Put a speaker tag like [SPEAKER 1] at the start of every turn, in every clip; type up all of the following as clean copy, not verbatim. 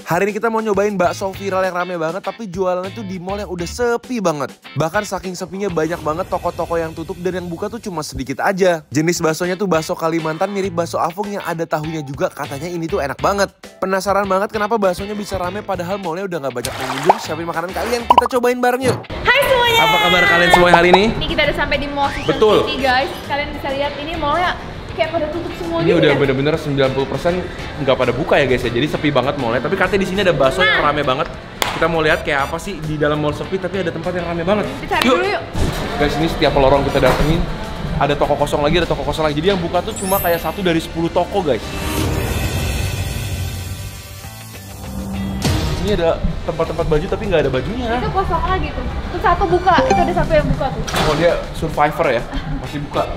[SPEAKER 1] Hari ini kita mau nyobain bakso viral yang rame banget, tapi jualannya tuh di mall yang udah sepi banget. Bahkan saking sepinya banyak banget toko-toko yang tutup dan yang buka tuh cuma sedikit aja. Jenis baksonya tuh bakso Kalimantan mirip bakso Afung yang ada tahunya juga, katanya ini tuh enak banget. Penasaran banget kenapa baksonya bisa rame padahal mallnya udah gak banyak pengunjung. Siapin makanan kalian, kita cobain bareng yuk.
[SPEAKER 2] Hai semuanya.
[SPEAKER 3] Apa kabar kalian semua hari ini?
[SPEAKER 2] Ini kita udah sampai di mall Season
[SPEAKER 3] Betul.
[SPEAKER 2] City guys. Kalian bisa lihat ini mallnya kayak pada tutup semua
[SPEAKER 3] Ini
[SPEAKER 2] gitu
[SPEAKER 3] udah
[SPEAKER 2] ya.
[SPEAKER 3] bener-bener 90% nggak pada buka ya guys ya. Jadi sepi banget mallnya. Tapi katanya di sini ada bakso yang rame banget. Kita mau lihat kayak apa sih di dalam mall sepi tapi ada tempat yang rame banget.
[SPEAKER 2] Kita cari dulu yuk.
[SPEAKER 3] Guys, ini setiap lorong kita datengin ada toko kosong lagi, ada toko kosong lagi. Jadi yang buka tuh cuma kayak 1 dari 10 toko guys. Ini ada tempat-tempat baju tapi nggak ada bajunya.
[SPEAKER 2] Itu kosong lagi tuh. Terus satu buka, itu ada satu yang buka tuh.
[SPEAKER 3] Oh dia survivor ya, masih buka.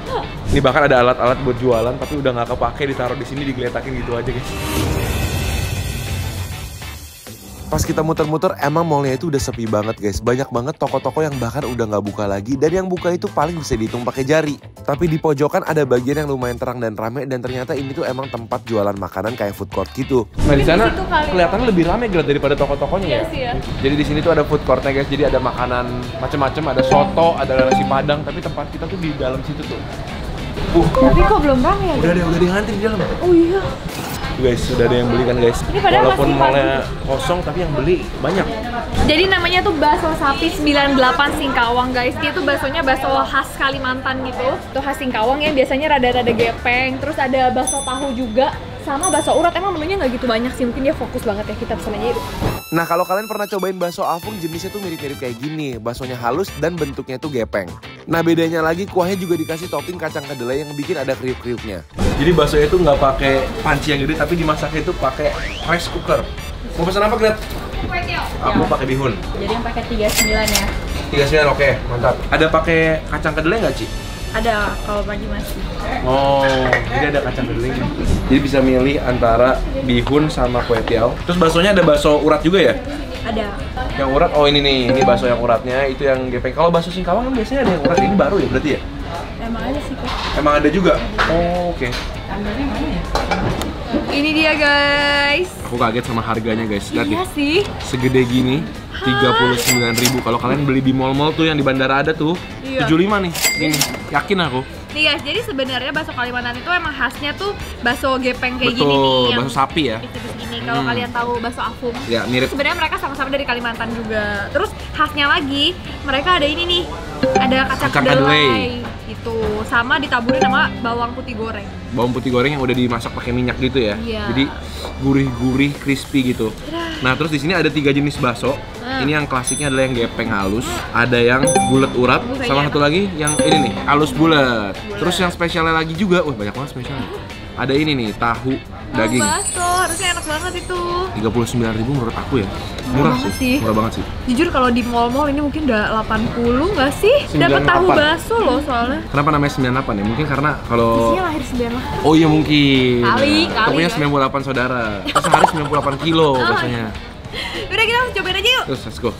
[SPEAKER 3] Ini bahkan ada alat-alat buat jualan tapi udah nggak kepake, ditaruh di sini digeletakin gitu aja guys.
[SPEAKER 1] Pas kita muter-muter emang mallnya itu udah sepi banget guys. Banyak banget toko-toko yang bahkan udah nggak buka lagi. Dan yang buka itu paling bisa dihitung pakai jari. Tapi di pojokan ada bagian yang lumayan terang dan rame. Dan ternyata ini tuh emang tempat jualan makanan kayak food court gitu.
[SPEAKER 3] Nah di sana
[SPEAKER 2] Di situ kali
[SPEAKER 3] kelihatannya lebih rame Grat, daripada toko-tokonya
[SPEAKER 2] Iya
[SPEAKER 3] ya.
[SPEAKER 2] sih ya.
[SPEAKER 3] Jadi di sini tuh ada food courtnya guys. Jadi ada makanan macam-macam, ada soto, ada nasi padang. Tapi tempat kita tuh di dalam situ tuh.
[SPEAKER 2] Tapi kok belum rame ya?
[SPEAKER 3] Udah ada yang ngantri di dalam.
[SPEAKER 2] Oh iya.
[SPEAKER 3] Guys, sudah ada yang beli kan guys.
[SPEAKER 2] Ini padahal
[SPEAKER 3] Walaupun
[SPEAKER 2] masih
[SPEAKER 3] mallnya kosong tapi yang beli banyak.
[SPEAKER 2] Jadi namanya tuh bakso sapi 98 Singkawang guys. Dia tuh baksonya bakso khas Kalimantan gitu. Itu khas Singkawang yang biasanya rada-rada gepeng. Terus ada bakso tahu juga sama bakso urat. Emang menunya nggak gitu banyak sih. Mungkin dia fokus banget ya, kita pesan aja yuk.
[SPEAKER 1] Nah kalau kalian pernah cobain bakso Afung jenisnya tuh mirip-mirip kayak gini. Baksonya halus dan bentuknya tuh gepeng. Nah bedanya lagi kuahnya juga dikasih topping kacang kedelai yang bikin ada kriuk-kriuknya.
[SPEAKER 3] Jadi baksonya itu nggak pakai panci yang gede tapi dimasaknya itu pakai rice cooker. Mau pesan apa Grat? Aku pakai bihun.
[SPEAKER 2] Jadi yang pakai 39 ya.
[SPEAKER 3] 39 oke, mantap. Ada pakai kacang kedelai nggak Ci?
[SPEAKER 2] Ada kalau pagi masih.
[SPEAKER 3] Oh, jadi ada kacang kedelainya. Jadi bisa milih antara bihun sama kue tiaw. Terus baksonya ada bakso urat juga ya?
[SPEAKER 2] Ada.
[SPEAKER 3] Yang urat, oh ini nih, ini bakso yang uratnya, itu yang gepeng. Kalau bakso Singkawang kan biasanya ada yang urat, ini baru ya berarti ya?
[SPEAKER 2] Emang ada sih kok.
[SPEAKER 3] Emang ada juga? Oh, oke.
[SPEAKER 2] Ini dia guys.
[SPEAKER 3] Aku kaget sama harganya guys, lihat
[SPEAKER 2] Iya
[SPEAKER 3] nih.
[SPEAKER 2] sih.
[SPEAKER 3] Segede gini, 39.000. Kalau kalian beli di mall-mall tuh yang di bandara ada tuh,
[SPEAKER 2] Iya.
[SPEAKER 3] 75 nih. Ini, yakin aku.
[SPEAKER 2] Nih guys, jadi sebenarnya bakso Kalimantan itu emang khasnya tuh bakso gepeng kayak gini nih.
[SPEAKER 3] Betul,
[SPEAKER 2] Yang
[SPEAKER 3] bakso sapi ya.
[SPEAKER 2] tipis-tipis gini. Kalau kalian tahu bakso Afung,
[SPEAKER 3] Ya, mirip.
[SPEAKER 2] sebenarnya mereka sama-sama dari Kalimantan juga. Terus khasnya lagi, mereka ada ini nih, ada kacang kedelai gitu, sama ditaburin sama bawang putih goreng.
[SPEAKER 3] Bawang putih goreng yang udah dimasak pakai minyak gitu ya.
[SPEAKER 2] Iya.
[SPEAKER 3] Jadi gurih-gurih, crispy gitu. Nah, terus di sini ada 3 jenis bakso. Ini yang klasiknya adalah yang gepeng halus, ada yang bulat urat, sama satu lagi yang ini nih, halus bulat. Terus yang spesialnya lagi juga, wah banyak banget spesialnya. Ada ini nih, tahu daging.
[SPEAKER 2] Bakso, harusnya enak banget itu.
[SPEAKER 3] 39.000 menurut aku ya. Murah
[SPEAKER 2] banget
[SPEAKER 3] sih.
[SPEAKER 2] sih.
[SPEAKER 3] Murah banget sih.
[SPEAKER 2] Jujur kalau di mall-mall ini mungkin udah 80 nggak sih? Dapat tahu
[SPEAKER 3] 98.
[SPEAKER 2] bakso loh soalnya.
[SPEAKER 3] Kenapa namanya 98 ya? Mungkin karena kalau
[SPEAKER 2] Isinya lahir 98.
[SPEAKER 3] oh iya mungkin.
[SPEAKER 2] Kali,
[SPEAKER 3] Pokoknya
[SPEAKER 2] kan?
[SPEAKER 3] 98 saudara. Terus sehari 98 kilo biasanya.
[SPEAKER 2] Udah kita cobain aja yuk.
[SPEAKER 3] Terus let's go.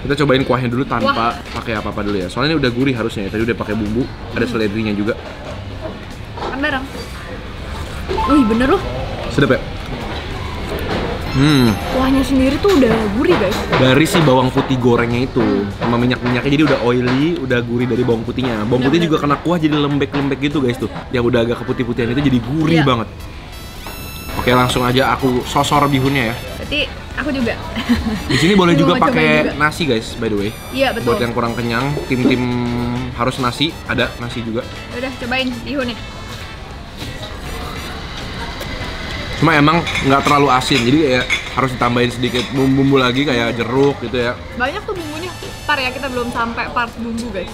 [SPEAKER 3] Kita cobain kuahnya dulu tanpa pakai apa-apa dulu ya. Soalnya ini udah gurih harusnya ya. Tadi udah pakai bumbu, ada seledrinya juga.
[SPEAKER 2] Makan bareng. Wih bener loh.
[SPEAKER 3] Sedap ya?
[SPEAKER 2] Kuahnya sendiri tuh udah gurih guys.
[SPEAKER 3] Dari si bawang putih gorengnya itu sama minyak-minyaknya jadi udah oily, udah gurih dari bawang putihnya. Bawang putih juga kena kuah jadi lembek-lembek gitu guys tuh. Yang udah agak keputih-putihan itu jadi gurih
[SPEAKER 2] Iya.
[SPEAKER 3] banget. Oke, langsung aja aku sosor bihunnya ya.
[SPEAKER 2] Berarti aku juga.
[SPEAKER 3] Di sini boleh
[SPEAKER 2] Ini
[SPEAKER 3] juga
[SPEAKER 2] mau cobain
[SPEAKER 3] pakai
[SPEAKER 2] juga.
[SPEAKER 3] nasi guys, by the way.
[SPEAKER 2] Iya betul.
[SPEAKER 3] Buat yang kurang kenyang, tim-tim harus nasi, ada nasi juga.
[SPEAKER 2] Udah cobain bihunnya.
[SPEAKER 3] Cuma emang nggak terlalu asin, jadi kayak harus ditambahin sedikit bumbu-bumbu lagi kayak jeruk gitu ya.
[SPEAKER 2] Banyak tuh bumbunya. Ntar ya kita belum sampai part bumbu guys.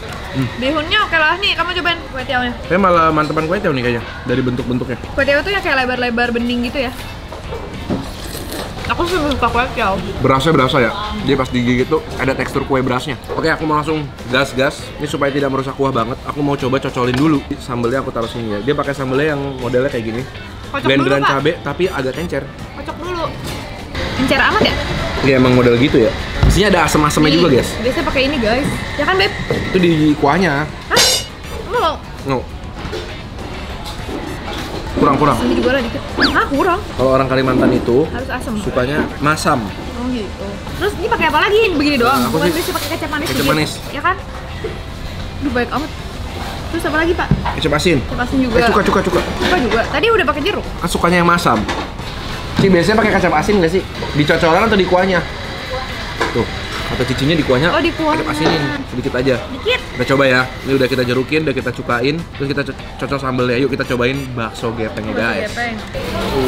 [SPEAKER 2] Bihunnya oke lah nih, kamu cobain kue tiawnya.
[SPEAKER 3] Tapi malah mantepan kue tiaw nih kayaknya, dari bentuk-bentuknya.
[SPEAKER 2] Kue tiaw tuh ya kayak lebar-lebar bening gitu ya. Aku sih suka kue tiaw.
[SPEAKER 3] Berasnya berasa ya, jadi pas digigit tuh ada tekstur kue berasnya. Oke, aku mau langsung gas-gas. Ini supaya tidak merusak kuah banget, aku mau coba cocolin dulu. Sambelnya aku taruh sini ya. Dia pakai sambelnya yang modelnya kayak gini.
[SPEAKER 2] Kocok dulu,
[SPEAKER 3] Blend-blend
[SPEAKER 2] Pak.
[SPEAKER 3] cabe tapi agak encer.
[SPEAKER 2] Kocok dulu. Encer amat ya?
[SPEAKER 3] Iya emang model gitu ya. Di sini ada asam-asamnya
[SPEAKER 2] Nih,
[SPEAKER 3] juga guys.
[SPEAKER 2] Biasanya pakai ini guys. Ya kan Beb?
[SPEAKER 3] Itu di kuahnya.
[SPEAKER 2] Hah? Kamu mau?
[SPEAKER 3] No. Kurang.
[SPEAKER 2] Ini juga lah dikit. Hah, kurang?
[SPEAKER 3] Kalau orang Kalimantan itu
[SPEAKER 2] Harus asam.
[SPEAKER 3] sukanya masam.
[SPEAKER 2] Oh gitu. Terus ini pakai apa lagi? Begini doang.
[SPEAKER 3] Nah, aku
[SPEAKER 2] Bukan
[SPEAKER 3] sih
[SPEAKER 2] bisa pakai kecap manis.
[SPEAKER 3] kecap
[SPEAKER 2] dikit.
[SPEAKER 3] manis.
[SPEAKER 2] Ya kan? Duh, baik amat. Terus apa lagi, Pak?
[SPEAKER 3] Kecap asin.
[SPEAKER 2] Kecap asin juga.
[SPEAKER 3] Cuka.
[SPEAKER 2] Cuka juga. Tadi udah pakai jeruk.
[SPEAKER 3] Kan sukanya yang masam. Ci biasanya pakai kecap asin nggak sih? Di cocolan atau di kuahnya? Tuh, atau cicinya di kuahnya.
[SPEAKER 2] Oh, di kuahnya.
[SPEAKER 3] Kecap asinin sedikit aja.
[SPEAKER 2] Dikit.
[SPEAKER 3] Kita coba ya. Ini udah kita jerukin, udah kita cukain, terus kita cocok sambelnya. Yuk kita cobain bakso gepengnya guys.
[SPEAKER 2] Gepeng.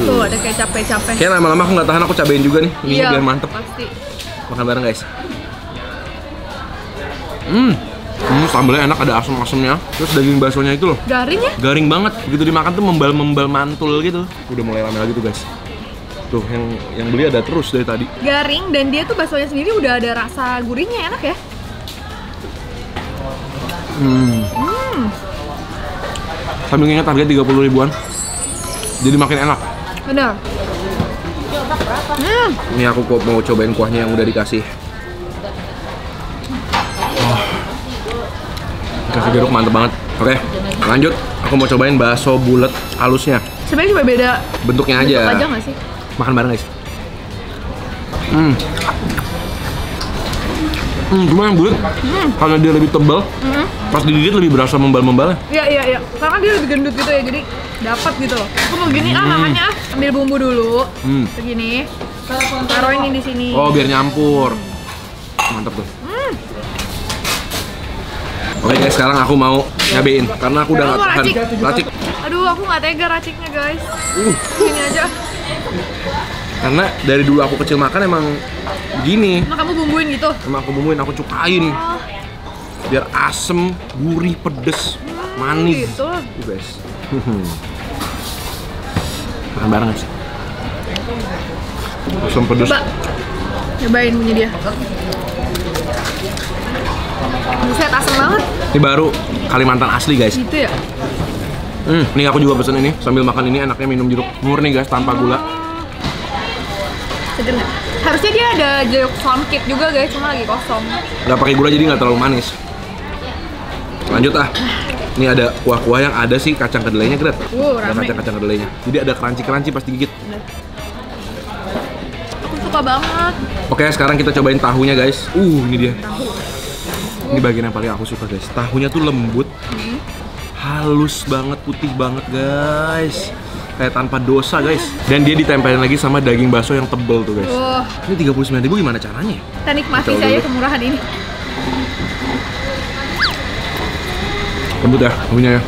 [SPEAKER 2] Tuh, ada kecap-kecapnya.
[SPEAKER 3] Kayak lama-lama aku nggak tahan, aku cobain juga nih. Ini
[SPEAKER 2] Iya,
[SPEAKER 3] biar mantep.
[SPEAKER 2] pasti.
[SPEAKER 3] Makan bareng guys. Sambelnya enak, ada asam-asamnya. Terus daging baksonya itu loh,
[SPEAKER 2] Garing ya?
[SPEAKER 3] garing banget. Begitu dimakan tuh membal mantul gitu. Udah mulai rame lagi tuh guys. Tuh yang beli ada terus dari tadi.
[SPEAKER 2] Garing dan dia tuh baksonya sendiri udah ada rasa gurihnya, enak ya?
[SPEAKER 3] Sambil ingat harga 30 ribuan. Jadi makin enak.
[SPEAKER 2] Bener.
[SPEAKER 3] Ini aku kok mau cobain kuahnya yang udah dikasih. Kasih jeruk mantep banget. Oke, lanjut. Aku mau cobain bakso bulat halusnya.
[SPEAKER 2] Sebenarnya cuma beda
[SPEAKER 3] Bentuknya aja.
[SPEAKER 2] bentuk aja nggak sih?
[SPEAKER 3] Makan bareng guys. Cuma yang bulat karena dia lebih tebal. Pas digigit lebih berasa membal-membalnya.
[SPEAKER 2] Iya. Karena dia lebih gendut gitu ya, jadi dapat gitu loh. Aku mau gini makannya ambil bumbu dulu. Begini. Taruh ini di sini.
[SPEAKER 3] Oh, biar nyampur. Mantap tuh. Oke guys, sekarang aku mau nyabein karena aku udah nggak tahan. Racik.
[SPEAKER 2] Aduh, aku nggak tega raciknya guys. Gini aja.
[SPEAKER 3] Karena dari dulu aku kecil makan emang begini.
[SPEAKER 2] Emang kamu bumbuin gitu?
[SPEAKER 3] Emang aku bumbuin, aku cukain. Biar asem, gurih, pedes, manis.
[SPEAKER 2] Gitu.
[SPEAKER 3] Guys. Makan bareng guys. Asam pedes.
[SPEAKER 2] Coba cobain punya dia. Buset, asem banget.
[SPEAKER 3] Ini baru Kalimantan asli guys.
[SPEAKER 2] Gitu ya?
[SPEAKER 3] Nih aku juga pesen ini. Sambil makan ini enaknya minum jeruk murni guys, tanpa gula.
[SPEAKER 2] Seger nggak? Harusnya dia ada jeruk songkit juga guys, cuma lagi kosong.
[SPEAKER 3] Nggak pakai gula jadi nggak terlalu manis. Lanjut ah. Ini ada kuah-kuah yang ada sih kacang kedelainya, Gret. Ada
[SPEAKER 2] Rame.
[SPEAKER 3] kacang kedelainya. Jadi ada crunchy pas digigit.
[SPEAKER 2] Aku suka banget.
[SPEAKER 3] Oke, sekarang kita cobain tahunya guys. Ini dia. Ini bagian yang paling aku suka guys. Tahunya tuh lembut, halus banget, putih banget guys. Kayak tanpa dosa guys. Dan dia ditempelin lagi sama daging bakso yang tebel tuh guys. Ini 39.000 gimana caranya?
[SPEAKER 2] Kita nikmati
[SPEAKER 3] Coba
[SPEAKER 2] saya
[SPEAKER 3] dulu.
[SPEAKER 2] kemurahan ini.
[SPEAKER 3] Lembut ya tahunya ya.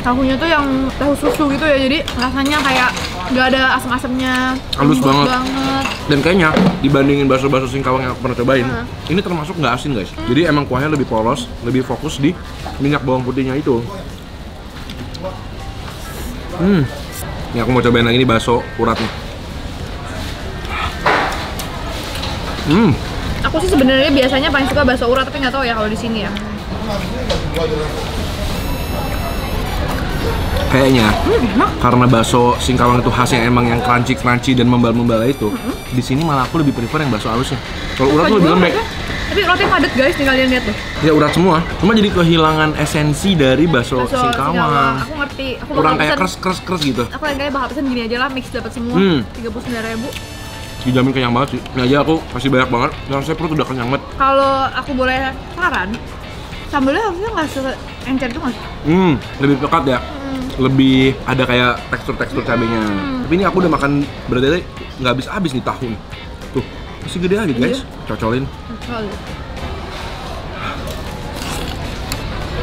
[SPEAKER 2] Tahunya tuh yang tahu susu gitu ya, jadi rasanya kayak nggak ada asam-asamnya.
[SPEAKER 3] Halus
[SPEAKER 2] lembut
[SPEAKER 3] banget. Dan kayaknya dibandingin bakso-bakso Singkawang yang aku pernah cobain, ini termasuk nggak asin guys. Jadi emang kuahnya lebih polos, lebih fokus di minyak bawang putihnya itu. Ini aku mau cobain lagi nih bakso uratnya.
[SPEAKER 2] Aku sih sebenarnya biasanya paling suka bakso urat, tapi nggak tahu ya kalau di sini ya.
[SPEAKER 3] Kayaknya karena bakso Singkawang itu khasnya emang yang crunchy dan membal-membal itu, di sini malah aku lebih prefer yang bakso halusnya. Kalau urat tuh lebih lembek.
[SPEAKER 2] Tapi uratnya padat guys, nih kalian lihat tuh.
[SPEAKER 3] Ya urat semua, cuma jadi kehilangan esensi dari bakso
[SPEAKER 2] Bakso
[SPEAKER 3] Singkawang.
[SPEAKER 2] Aku ngerti. Aku
[SPEAKER 3] Kurang
[SPEAKER 2] bakal
[SPEAKER 3] kayak
[SPEAKER 2] pesen-
[SPEAKER 3] keres gitu.
[SPEAKER 2] Aku kayaknya bakal pesen gini aja lah, mix dapat semua. 39.000.
[SPEAKER 3] Dijamin kenyang banget sih. Ini aja aku kasih banyak banget, dan saya perut udah kenyang banget.
[SPEAKER 2] Kalau aku boleh saran, sambelnya harusnya nggak se-encer itu nggak sih?
[SPEAKER 3] Lebih pekat ya. Lebih ada kayak tekstur cabenya. Tapi ini aku udah makan berarti nggak habis nih tahu nih. Tuh, masih gede aja guys. Cocolin.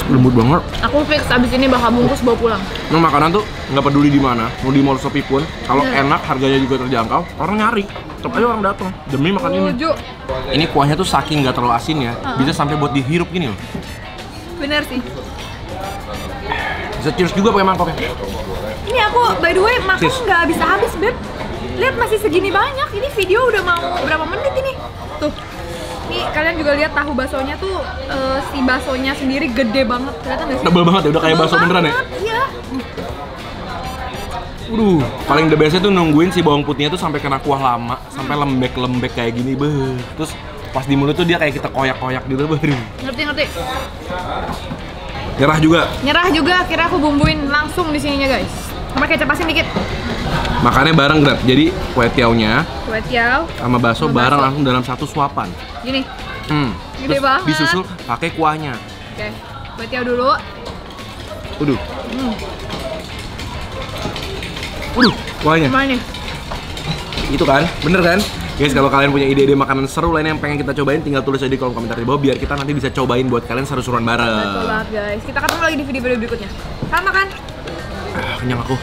[SPEAKER 3] Lembut banget.
[SPEAKER 2] Aku fix abis ini bakal bungkus bawa pulang.
[SPEAKER 3] Nah, makanan tuh nggak peduli di mana, mau di mall Shopee pun, kalau enak harganya juga terjangkau, orang nyari. Tetap aja orang datang demi makan ini.
[SPEAKER 2] Setuju.
[SPEAKER 3] Ini kuahnya tuh saking nggak terlalu asin ya, bisa sampai buat dihirup gini loh.
[SPEAKER 2] Bener sih.
[SPEAKER 3] Bisa cheers juga pakai mangkoknya.
[SPEAKER 2] Ini aku by the way makan
[SPEAKER 3] Sis.
[SPEAKER 2] nggak habis-habis beb. Lihat masih segini banyak. Ini video udah mau berapa menit ini? Tuh. Nih kalian juga lihat tahu baksonya tuh si baksonya sendiri gede banget. Kelihatan nggak sih?
[SPEAKER 3] Tebel banget ya, udah kayak bakso beneran ya.
[SPEAKER 2] Iya.
[SPEAKER 3] Paling the bestnya tuh nungguin si bawang putihnya tuh sampai kena kuah lama, sampai lembek-lembek kayak gini, Terus pas di mulut tuh dia kayak kita koyak-koyak gitu,
[SPEAKER 2] Ngerti.
[SPEAKER 3] Nyerah juga.
[SPEAKER 2] Nyerah juga. Akhirnya aku bumbuin langsung di sininya guys. Sama kecap asin dikit.
[SPEAKER 3] Makannya bareng Grab. Jadi kue tiaunya
[SPEAKER 2] Kue tiaw
[SPEAKER 3] sama bakso bareng langsung dalam satu suapan.
[SPEAKER 2] gini. Gede
[SPEAKER 3] Terus
[SPEAKER 2] banget.
[SPEAKER 3] disusul pakai kuahnya.
[SPEAKER 2] Oke, kue tiaw dulu.
[SPEAKER 3] Waduh. Waduh, kuahnya.
[SPEAKER 2] Gimana nih?
[SPEAKER 3] Itu kan, bener kan? Guys, kalau kalian punya ide-ide makanan seru lain yang pengen kita cobain, tinggal tulis aja di kolom komentar di bawah biar kita nanti bisa cobain buat kalian seru-seruan bareng.
[SPEAKER 2] Betul banget guys. Kita ketemu lagi di video-video berikutnya. Sama kan?
[SPEAKER 3] Kenyang aku.